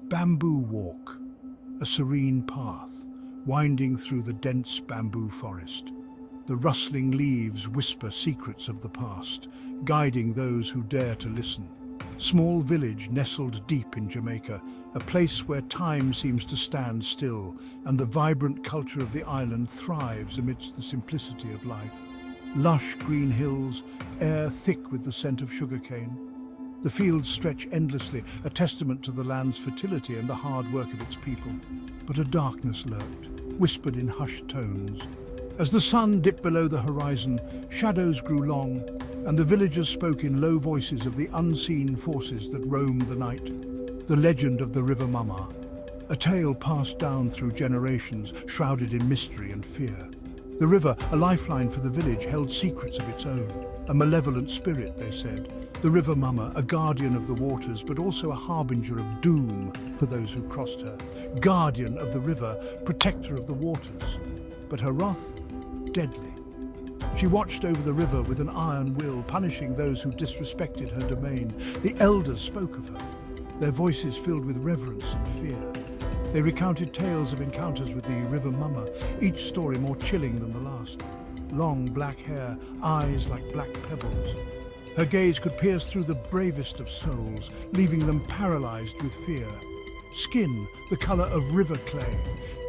Bamboo walk, a serene path, winding through the dense bamboo forest. The rustling leaves whisper secrets of the past, guiding those who dare to listen. Small village nestled deep in Jamaica, a place where time seems to stand still and the vibrant culture of the island thrives amidst the simplicity of life. Lush green hills, air thick with the scent of sugarcane. The fields stretch endlessly, a testament to the land's fertility and the hard work of its people. But a darkness lurked, whispered in hushed tones. As the sun dipped below the horizon, shadows grew long, and the villagers spoke in low voices of the unseen forces that roam the night. The legend of the River Mumma, a tale passed down through generations, shrouded in mystery and fear. The river, a lifeline for the village, held secrets of its own. A malevolent spirit, they said. The River Mumma, a guardian of the waters, but also a harbinger of doom for those who crossed her. Guardian of the river, protector of the waters. But her wrath, deadly. She watched over the river with an iron will, punishing those who disrespected her domain. The elders spoke of her, their voices filled with reverence and fear. They recounted tales of encounters with the River Mumma, each story more chilling than the last. Long black hair, eyes like black pebbles. Her gaze could pierce through the bravest of souls, leaving them paralyzed with fear. Skin, the color of river clay,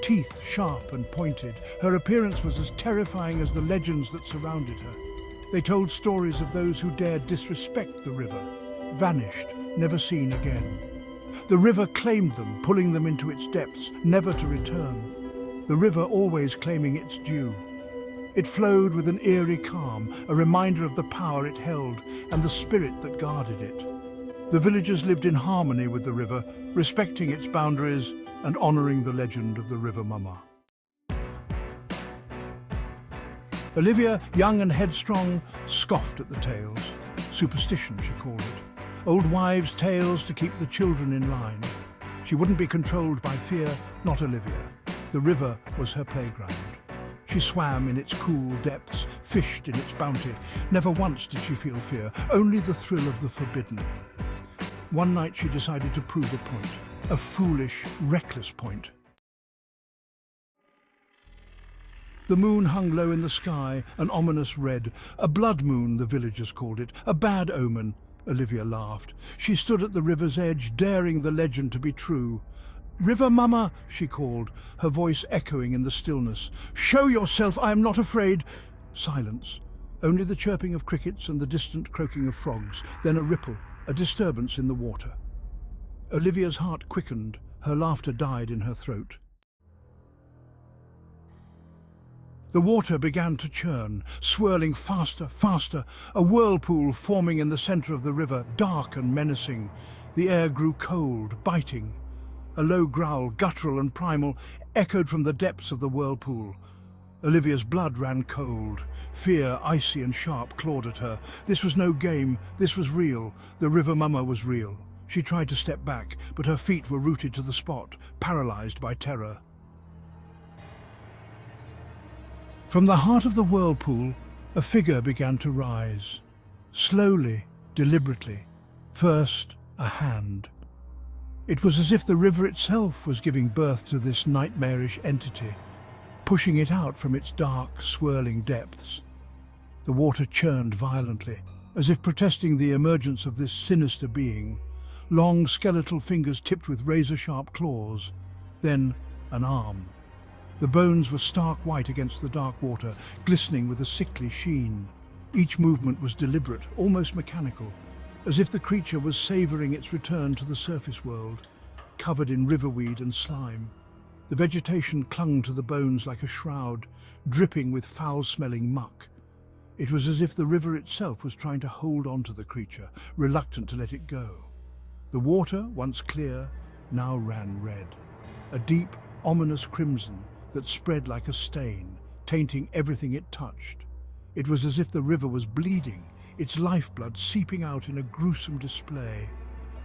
teeth sharp and pointed. Her appearance was as terrifying as the legends that surrounded her. They told stories of those who dared disrespect the river, vanished, never seen again. The river claimed them, pulling them into its depths, never to return. The river always claiming its due. It flowed with an eerie calm, a reminder of the power it held and the spirit that guarded it. The villagers lived in harmony with the river, respecting its boundaries and honoring the legend of the River Mumma. Olivia, young and headstrong, scoffed at the tales. Superstition, she called it. Old wives' tales to keep the children in line. She wouldn't be controlled by fear, not Olivia. The river was her playground. She swam in its cool depths, fished in its bounty. Never once did she feel fear, only the thrill of the forbidden. One night she decided to prove a point, a foolish, reckless point. The moon hung low in the sky, an ominous red. A blood moon, the villagers called it, a bad omen. Olivia laughed. She stood at the river's edge, daring the legend to be true. "River Mumma," she called, her voice echoing in the stillness. "Show yourself, I am not afraid." Silence. Only the chirping of crickets and the distant croaking of frogs, then a ripple, a disturbance in the water. Olivia's heart quickened, her laughter died in her throat. The water began to churn, swirling faster, faster, a whirlpool forming in the center of the river, dark and menacing. The air grew cold, biting. A low growl, guttural and primal, echoed from the depths of the whirlpool. Olivia's blood ran cold. Fear, icy and sharp, clawed at her. This was no game, this was real. The River Mumma was real. She tried to step back, but her feet were rooted to the spot, paralyzed by terror. From the heart of the whirlpool, a figure began to rise. Slowly, deliberately. First, a hand. It was as if the river itself was giving birth to this nightmarish entity, pushing it out from its dark, swirling depths. The water churned violently, as if protesting the emergence of this sinister being. Long skeletal fingers tipped with razor-sharp claws. Then an arm. The bones were stark white against the dark water, glistening with a sickly sheen. Each movement was deliberate, almost mechanical, as if the creature was savoring its return to the surface world, covered in riverweed and slime. The vegetation clung to the bones like a shroud, dripping with foul-smelling muck. It was as if the river itself was trying to hold on to the creature, reluctant to let it go. The water, once clear, now ran red, a deep, ominous crimson that spread like a stain, tainting everything it touched. It was as if the river was bleeding, its lifeblood seeping out in a gruesome display.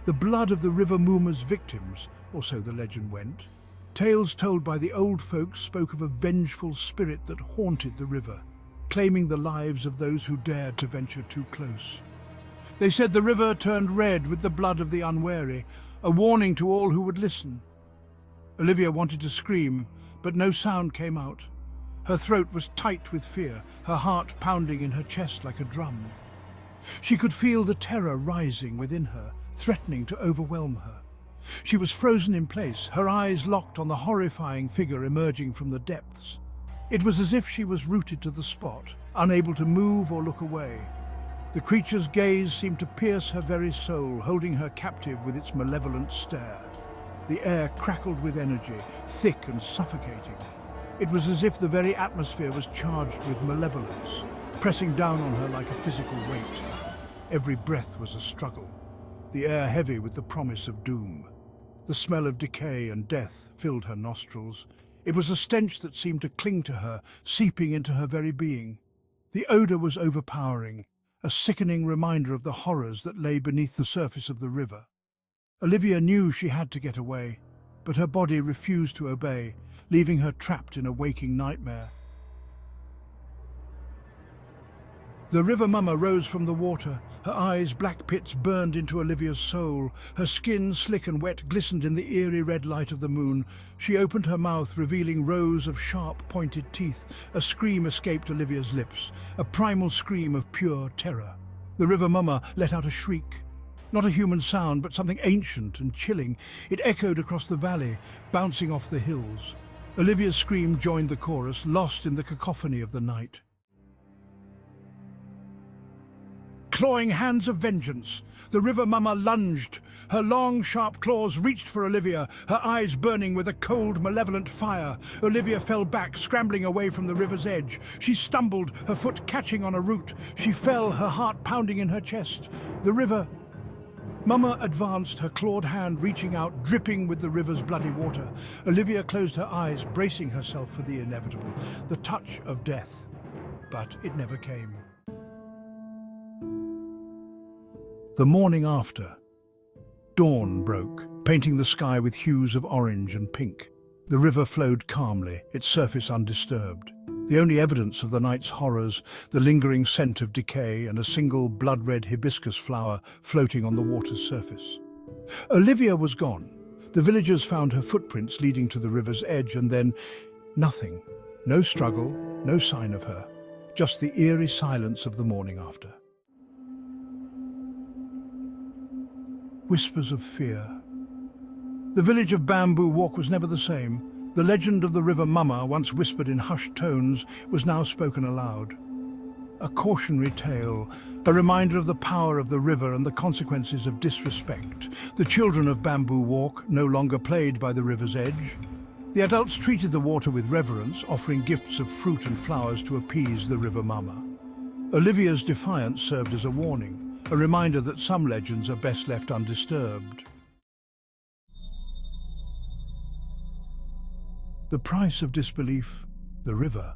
The blood of the River Mumma's victims, or so the legend went. Tales told by the old folks spoke of a vengeful spirit that haunted the river, claiming the lives of those who dared to venture too close. They said the river turned red with the blood of the unwary, a warning to all who would listen. Olivia wanted to scream, but no sound came out. Her throat was tight with fear, her heart pounding in her chest like a drum. She could feel the terror rising within her, threatening to overwhelm her. She was frozen in place, her eyes locked on the horrifying figure emerging from the depths. It was as if she was rooted to the spot, unable to move or look away. The creature's gaze seemed to pierce her very soul, holding her captive with its malevolent stare. The air crackled with energy, thick and suffocating. It was as if the very atmosphere was charged with malevolence, pressing down on her like a physical weight. Every breath was a struggle, the air heavy with the promise of doom. The smell of decay and death filled her nostrils. It was a stench that seemed to cling to her, seeping into her very being. The odor was overpowering, a sickening reminder of the horrors that lay beneath the surface of the river. Olivia knew she had to get away, but her body refused to obey, leaving her trapped in a waking nightmare. The River Mumma rose from the water. Her eyes, black pits, burned into Olivia's soul. Her skin, slick and wet, glistened in the eerie red light of the moon. She opened her mouth, revealing rows of sharp, pointed teeth. A scream escaped Olivia's lips, a primal scream of pure terror. The River Mumma let out a shriek. Not a human sound, but something ancient and chilling. It echoed across the valley, bouncing off the hills. Olivia's scream joined the chorus, lost in the cacophony of the night. Clawing hands of vengeance, the River Mumma lunged. Her long, sharp claws reached for Olivia, her eyes burning with a cold, malevolent fire. Olivia fell back, scrambling away from the river's edge. She stumbled, her foot catching on a root. She fell, her heart pounding in her chest. The River Mumma advanced, her clawed hand reaching out, dripping with the river's bloody water. Olivia closed her eyes, bracing herself for the inevitable, the touch of death. But it never came. The morning after, dawn broke, painting the sky with hues of orange and pink. The river flowed calmly, its surface undisturbed. The only evidence of the night's horrors, the lingering scent of decay and a single blood-red hibiscus flower floating on the water's surface. Olivia was gone. The villagers found her footprints leading to the river's edge, and then nothing. No struggle, no sign of her. Just the eerie silence of the morning after. Whispers of fear. The village of Bamboo Walk was never the same. The legend of the River Mumma, once whispered in hushed tones, was now spoken aloud. A cautionary tale, a reminder of the power of the river and the consequences of disrespect. The children of Bamboo Walk no longer played by the river's edge. The adults treated the water with reverence, offering gifts of fruit and flowers to appease the River Mumma. Olivia's defiance served as a warning, a reminder that some legends are best left undisturbed. The price of disbelief, the river.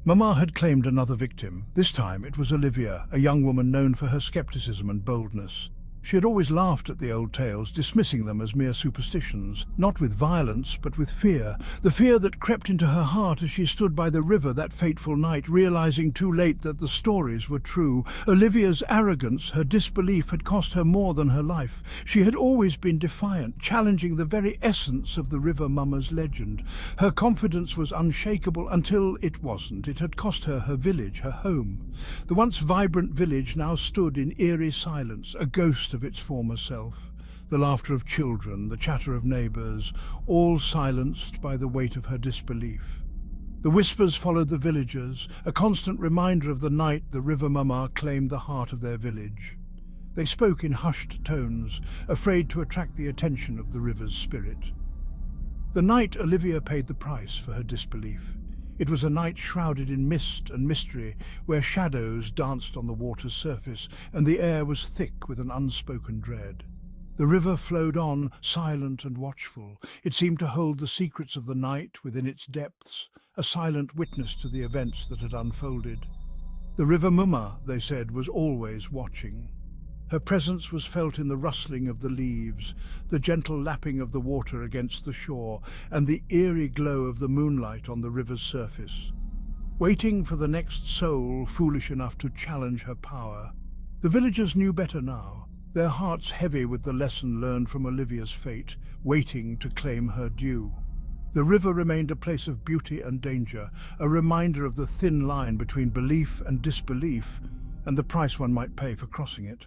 Mama had claimed another victim. This time it was Olivia, a young woman known for her skepticism and boldness. She had always laughed at the old tales, dismissing them as mere superstitions, not with violence, but with fear. The fear that crept into her heart as she stood by the river that fateful night, realizing too late that the stories were true. Olivia's arrogance, her disbelief, had cost her more than her life. She had always been defiant, challenging the very essence of the River Mumma's legend. Her confidence was unshakable until it wasn't. It had cost her her village, her home. The once vibrant village now stood in eerie silence, a ghost of its former self. The laughter of children, the chatter of neighbours, all silenced by the weight of her disbelief. The whispers followed the villagers, a constant reminder of the night the River Mumma claimed the heart of their village. They spoke in hushed tones, afraid to attract the attention of the river's spirit. The night Olivia paid the price for her disbelief. It was a night shrouded in mist and mystery, where shadows danced on the water's surface, and the air was thick with an unspoken dread. The river flowed on, silent and watchful. It seemed to hold the secrets of the night within its depths, a silent witness to the events that had unfolded. The River Mumma, they said, was always watching. Her presence was felt in the rustling of the leaves, the gentle lapping of the water against the shore, and the eerie glow of the moonlight on the river's surface. Waiting for the next soul foolish enough to challenge her power. The villagers knew better now. their hearts heavy with the lesson learned from Olivia's fate, waiting to claim her due. The river remained a place of beauty and danger, a reminder of the thin line between belief and disbelief, and the price one might pay for crossing it.